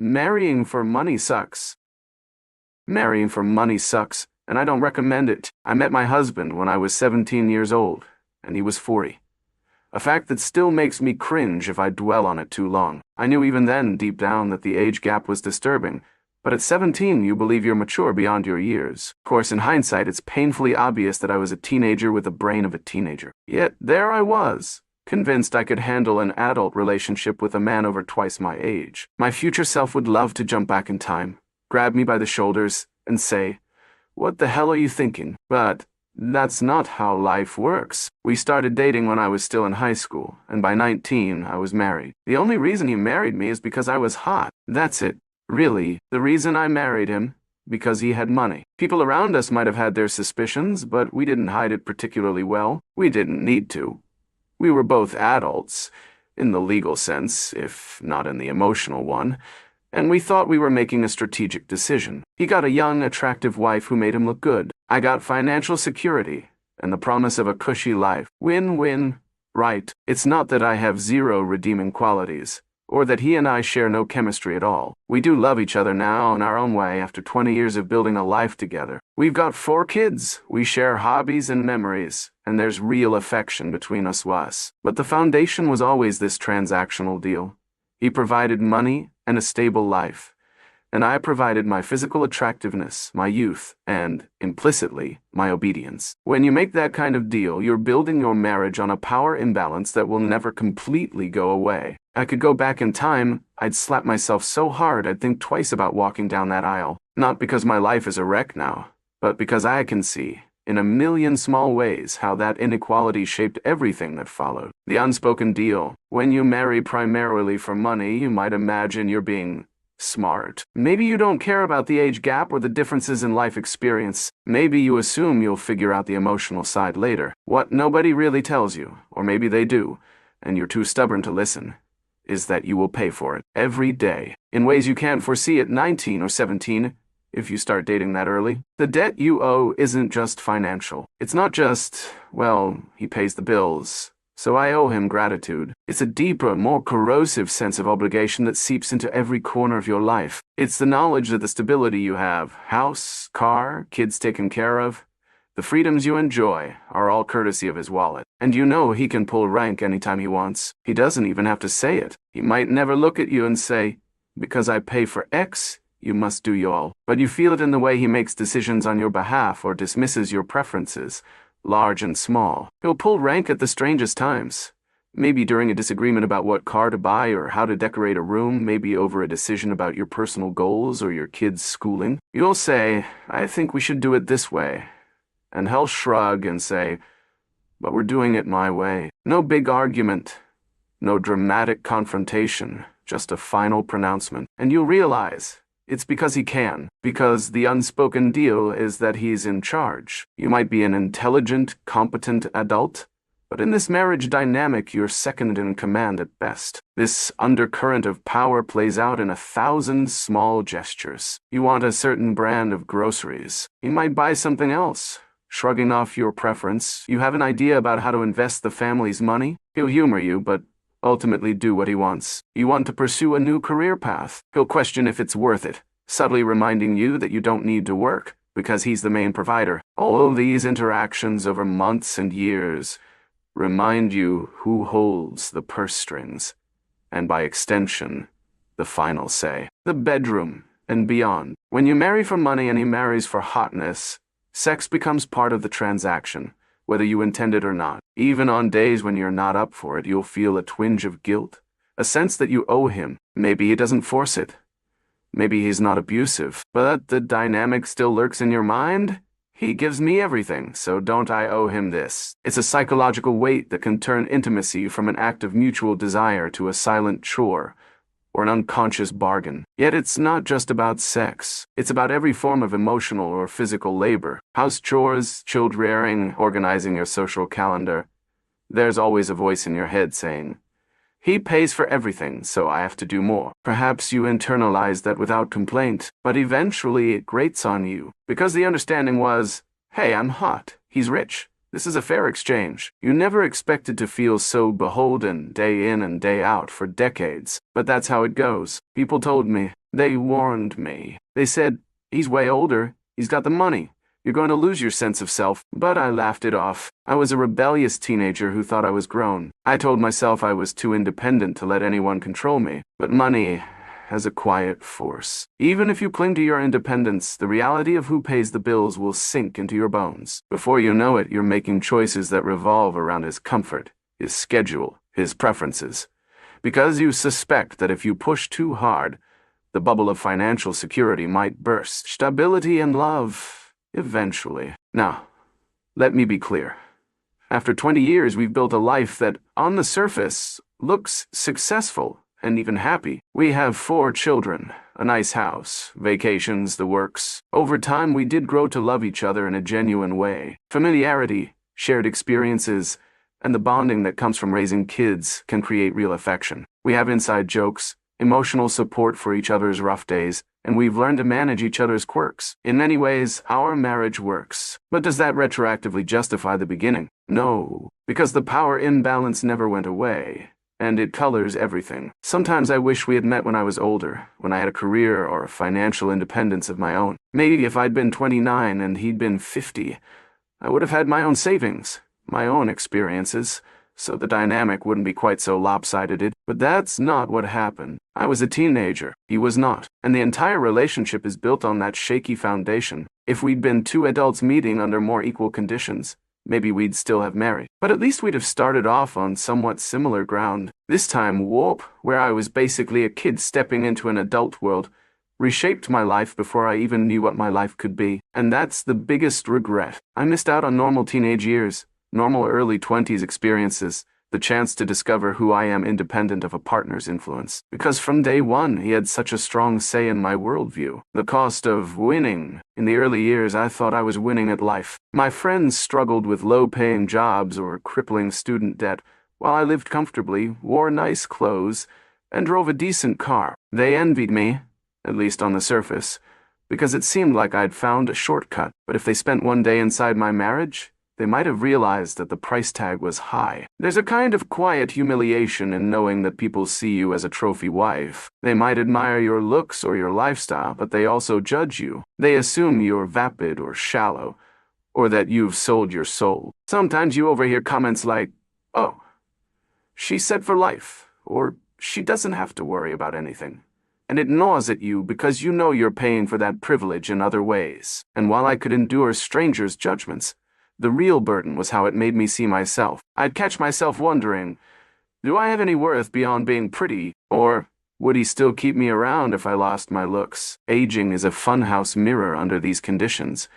Marrying for money sucks. Marrying for money sucks, and I don't recommend it. I met my husband when I was 17 years old, and he was 40. A fact that still makes me cringe if I dwell on it too long. I knew even then, deep down, that the age gap was disturbing, but at 17 you believe you're mature beyond your years. Of course, in hindsight, it's painfully obvious that I was a teenager with the brain of a teenager. Yet there I was, convinced I could handle an adult relationship with a man over twice my age. My future self would love to jump back in time, grab me by the shoulders, and say, "What the hell are you thinking?" But that's not how life works. We started dating when I was still in high school, and by 19, I was married. The only reason he married me is because I was hot. That's it. Really, the reason I married him, because he had money. People around us might have had their suspicions, but we didn't hide it particularly well. We didn't need to. We were both adults, in the legal sense, if not in the emotional one, and we thought we were making a strategic decision. He got a young, attractive wife who made him look good. I got financial security and the promise of a cushy life. Win-win, right? It's not that I have zero redeeming qualities, or that he and I share no chemistry at all. We do love each other now in our own way after 20 years of building a life together. We've got 4 kids, we share hobbies and memories, and there's real affection between us. But the foundation was always this transactional deal. He provided money and a stable life, and I provided my physical attractiveness, my youth, and, implicitly, my obedience. When you make that kind of deal, you're building your marriage on a power imbalance that will never completely go away. I could go back in time, I'd slap myself so hard I'd think twice about walking down that aisle. Not because my life is a wreck now, but because I can see, in a million small ways, how that inequality shaped everything that followed. The unspoken deal. When you marry primarily for money, you might imagine you're being smart. Maybe you don't care about the age gap or the differences in life experience. Maybe you assume you'll figure out the emotional side later. What nobody really tells you, or maybe they do, and you're too stubborn to listen, is that you will pay for it every day, in ways you can't foresee at 19 or 17, if you start dating that early. The debt you owe isn't just financial. It's not just, well, he pays the bills, so I owe him gratitude. It's a deeper, more corrosive sense of obligation that seeps into every corner of your life. It's the knowledge that the stability you have, house, car, kids taken care of, the freedoms you enjoy, are all courtesy of his wallet. And you know he can pull rank anytime he wants. He doesn't even have to say it. He might never look at you and say, "Because I pay for X, you must do y'all." But you feel it in the way he makes decisions on your behalf or dismisses your preferences, large and small. He'll pull rank at the strangest times. Maybe during a disagreement about what car to buy or how to decorate a room, maybe over a decision about your personal goals or your kids' schooling. You'll say, "I think we should do it this way." And he'll shrug and say, "But we're doing it my way." No big argument, no dramatic confrontation, just a final pronouncement. And you'll realize it's because he can, because the unspoken deal is that he's in charge. You might be an intelligent, competent adult, but in this marriage dynamic, you're second in command at best. This undercurrent of power plays out in 1,000 small gestures. You want a certain brand of groceries. He might buy something else. Shrugging off your preference, you have an idea about how to invest the family's money. He'll humor you, but ultimately do what he wants. You want to pursue a new career path. He'll question if it's worth it, subtly reminding you that you don't need to work, because he's the main provider. All these interactions over months and years remind you who holds the purse strings, and by extension, the final say. The bedroom and beyond. When you marry for money and he marries for hotness, sex becomes part of the transaction, whether you intend it or not. Even on days when you're not up for it, you'll feel a twinge of guilt, a sense that you owe him. Maybe he doesn't force it. Maybe he's not abusive, but the dynamic still lurks in your mind. He gives me everything, so don't I owe him this? It's a psychological weight that can turn intimacy from an act of mutual desire to a silent chore, or an unconscious bargain. Yet it's not just about sex. It's about every form of emotional or physical labor. House chores, child rearing, organizing your social calendar. There's always a voice in your head saying, "He pays for everything, so I have to do more." Perhaps you internalize that without complaint, but eventually it grates on you, because the understanding was, "Hey, I'm hot. He's rich. This is a fair exchange." You never expected to feel so beholden day in and day out for decades, but that's how it goes. People told me, They warned me. They said, "He's way older. He's got the money. You're going to lose your sense of self." But I laughed it off. I was a rebellious teenager who thought I was grown. I told myself I was too independent to let anyone control me. But money has a quiet force. Even if you cling to your independence, the reality of who pays the bills will sink into your bones. Before you know it, you're making choices that revolve around his comfort, his schedule, his preferences. Because you suspect that if you push too hard, the bubble of financial security might burst. Stability and love, eventually. Now, let me be clear. After 20 years, we've built a life that, on the surface, looks successful and even happy. We have 4 children, a nice house, vacations, the works. Over time, we did grow to love each other in a genuine way. Familiarity, shared experiences, and the bonding that comes from raising kids can create real affection. We have inside jokes, emotional support for each other's rough days, and we've learned to manage each other's quirks. In many ways, our marriage works. But does that retroactively justify the beginning? No, because the power imbalance never went away, and it colors everything. Sometimes I wish we had met when I was older, when I had a career or a financial independence of my own. Maybe if I'd been 29 and he'd been 50, I would have had my own savings, my own experiences, so the dynamic wouldn't be quite so lopsided. But that's not what happened. I was a teenager. He was not. And the entire relationship is built on that shaky foundation. If we'd been 2 adults meeting under more equal conditions, maybe we'd still have married. But at least we'd have started off on somewhat similar ground. This time, whoop, where I was basically a kid stepping into an adult world, reshaped my life before I even knew what my life could be. And that's the biggest regret. I missed out on normal teenage years, normal early 20s experiences, the chance to discover who I am independent of a partner's influence. Because from day one, he had such a strong say in my worldview. The cost of winning. In the early years, I thought I was winning at life. My friends struggled with low-paying jobs or crippling student debt, while I lived comfortably, wore nice clothes, and drove a decent car. They envied me, at least on the surface, because it seemed like I'd found a shortcut. But if they spent one day inside my marriage, they might have realized that the price tag was high. There's a kind of quiet humiliation in knowing that people see you as a trophy wife. They might admire your looks or your lifestyle, but they also judge you. They assume you're vapid or shallow, or that you've sold your soul. Sometimes you overhear comments like, "Oh, she's set for life," or "She doesn't have to worry about anything." And it gnaws at you because you know you're paying for that privilege in other ways. And while I could endure strangers' judgments, the real burden was how it made me see myself. I'd catch myself wondering, do I have any worth beyond being pretty? Or would he still keep me around if I lost my looks? Aging is a funhouse mirror under these conditions,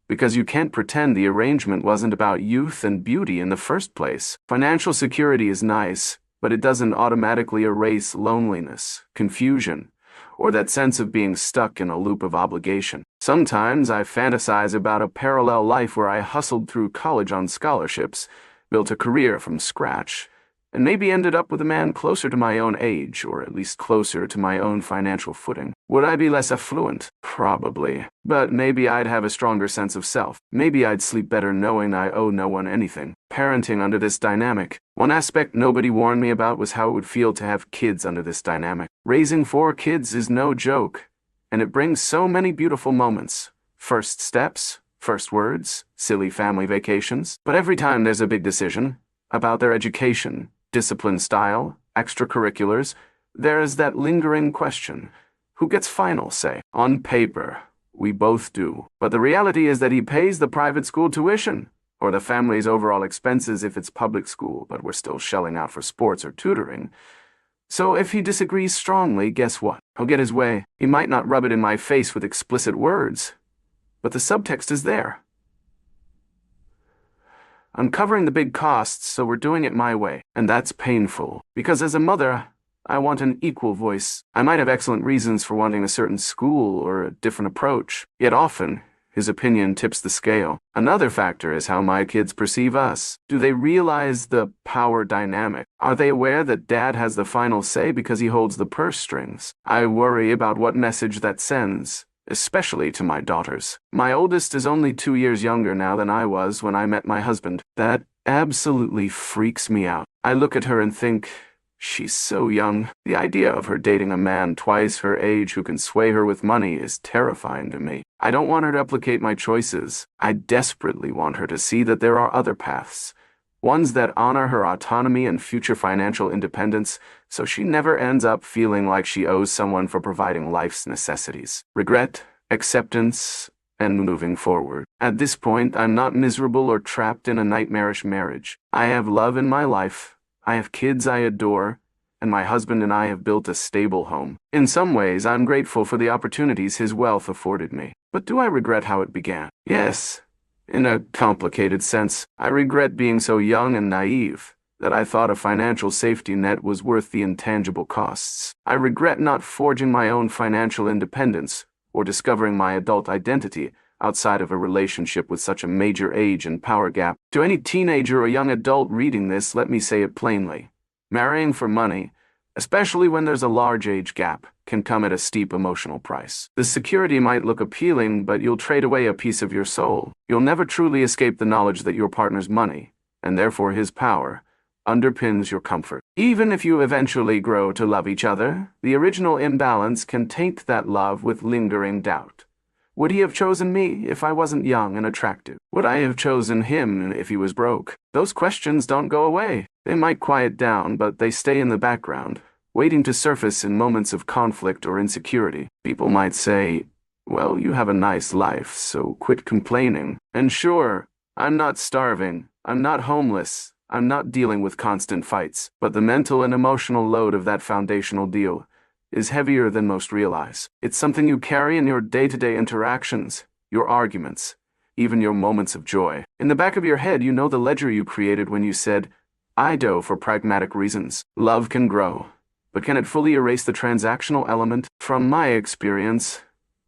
because you can't pretend the arrangement wasn't about youth and beauty in the first place. Financial security is nice, but it doesn't automatically erase loneliness, confusion, or that sense of being stuck in a loop of obligation. Sometimes I fantasize about a parallel life where I hustled through college on scholarships, built a career from scratch, and maybe ended up with a man closer to my own age, or at least closer to my own financial footing. Would I be less affluent? Probably. But maybe I'd have a stronger sense of self. Maybe I'd sleep better knowing I owe no one anything. Parenting under this dynamic. One aspect nobody warned me about was how it would feel to have kids under this dynamic. Raising 4 kids is no joke, and it brings so many beautiful moments. First steps, first words, silly family vacations. But every time there's a big decision about their education, discipline style, extracurriculars, there is that lingering question. Who gets final say? On paper, we both do. But the reality is that he pays the private school tuition, or the family's overall expenses if it's public school, but we're still shelling out for sports or tutoring. So if he disagrees strongly, guess what? He'll get his way. He might not rub it in my face with explicit words, but the subtext is there. I'm covering the big costs, so we're doing it my way, and that's painful, because as a mother, I want an equal voice. I might have excellent reasons for wanting a certain school or a different approach, yet often, his opinion tips the scale. Another factor is how my kids perceive us. Do they realize the power dynamic? Are they aware that Dad has the final say because he holds the purse strings? I worry about what message that sends, especially to my daughters. My oldest is only 2 years younger now than I was when I met my husband. That absolutely freaks me out. I look at her and think, She's so young. The idea of her dating a man twice her age who can sway her with money is terrifying to me. I don't want her to replicate my choices. I desperately want her to see that there are other paths, ones that honor her autonomy and future financial independence, so she never ends up feeling like she owes someone for providing life's necessities. Regret, acceptance, and moving forward. At this point, I'm not miserable or trapped in a nightmarish marriage. I have love in my life. I have kids I adore, and my husband and I have built a stable home. In some ways, I'm grateful for the opportunities his wealth afforded me. But do I regret how it began? Yes. In a complicated sense, I regret being so young and naive that I thought a financial safety net was worth the intangible costs. I regret not forging my own financial independence or discovering my adult identity outside of a relationship with such a major age and power gap. To any teenager or young adult reading this, let me say it plainly. Marrying for money, especially when there's a large age gap, can come at a steep emotional price. The security might look appealing, but you'll trade away a piece of your soul. You'll never truly escape the knowledge that your partner's money, and therefore his power, underpins your comfort. Even if you eventually grow to love each other, the original imbalance can taint that love with lingering doubt. Would he have chosen me if I wasn't young and attractive? Would I have chosen him if he was broke? Those questions don't go away. They might quiet down, but they stay in the background, waiting to surface in moments of conflict or insecurity. People might say, well, you have a nice life, so quit complaining. And sure, I'm not starving. I'm not homeless. I'm not dealing with constant fights. But the mental and emotional load of that foundational deal is heavier than most realize. It's something you carry in your day-to-day interactions, your arguments, even your moments of joy. In the back of your head, you know the ledger you created when you said, I do for pragmatic reasons. Love can grow, but can it fully erase the transactional element? From my experience,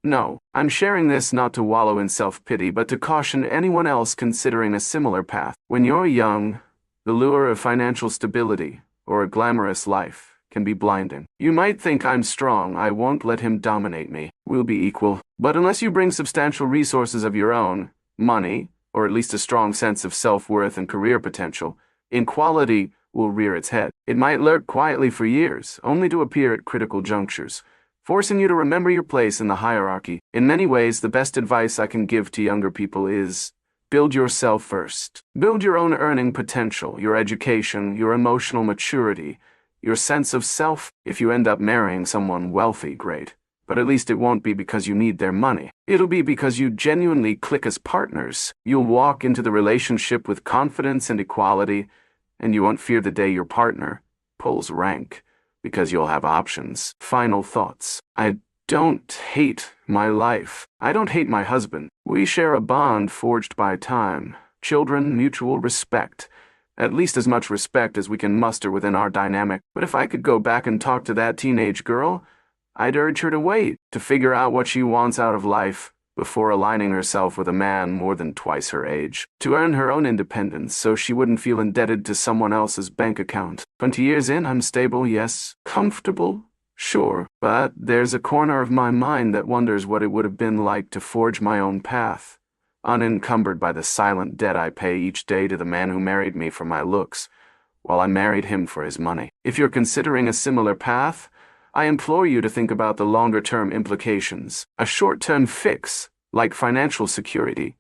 no. I'm sharing this not to wallow in self-pity, but to caution anyone else considering a similar path. When you're young, the lure of financial stability or a glamorous life can be blinding. You might think I'm strong, I won't let him dominate me. We'll be equal. But unless you bring substantial resources of your own, money, or at least a strong sense of self-worth and career potential, inequality will rear its head. It might lurk quietly for years, only to appear at critical junctures, forcing you to remember your place in the hierarchy. In many ways, the best advice I can give to younger people is, build yourself first. Build your own earning potential, your education, your emotional maturity, your sense of self. If you end up marrying someone wealthy, great. But at least it won't be because you need their money. It'll be because you genuinely click as partners. You'll walk into the relationship with confidence and equality, and you won't fear the day your partner pulls rank, because you'll have options. Final thoughts. I don't hate my life. I don't hate my husband. We share a bond forged by time, children, mutual respect. At least as much respect as we can muster within our dynamic. But if I could go back and talk to that teenage girl, I'd urge her to wait, to figure out what she wants out of life before aligning herself with a man more than twice her age. To earn her own independence so she wouldn't feel indebted to someone else's bank account. 20 years in, I'm stable, yes. Comfortable? Sure. But there's a corner of my mind that wonders what it would have been like to forge my own path, unencumbered by the silent debt I pay each day to the man who married me for my looks, while I married him for his money. If you're considering a similar path, I implore you to think about the longer-term implications. A short-term fix, like financial security,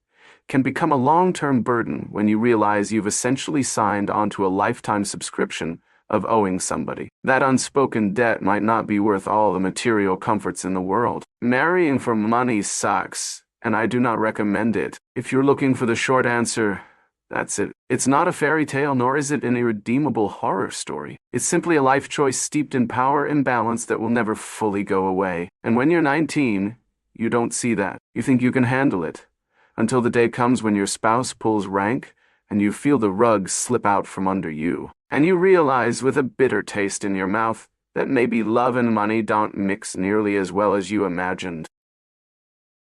can become a long-term burden when you realize you've essentially signed onto a lifetime subscription of owing somebody. That unspoken debt might not be worth all the material comforts in the world. Marrying for money sucks, and I do not recommend it. If you're looking for the short answer, that's it. It's not a fairy tale, nor is it an irredeemable horror story. It's simply a life choice steeped in power imbalance that will never fully go away. And when you're 19, you don't see that. You think you can handle it, until the day comes when your spouse pulls rank and you feel the rug slip out from under you. And you realize with a bitter taste in your mouth that maybe love and money don't mix nearly as well as you imagined.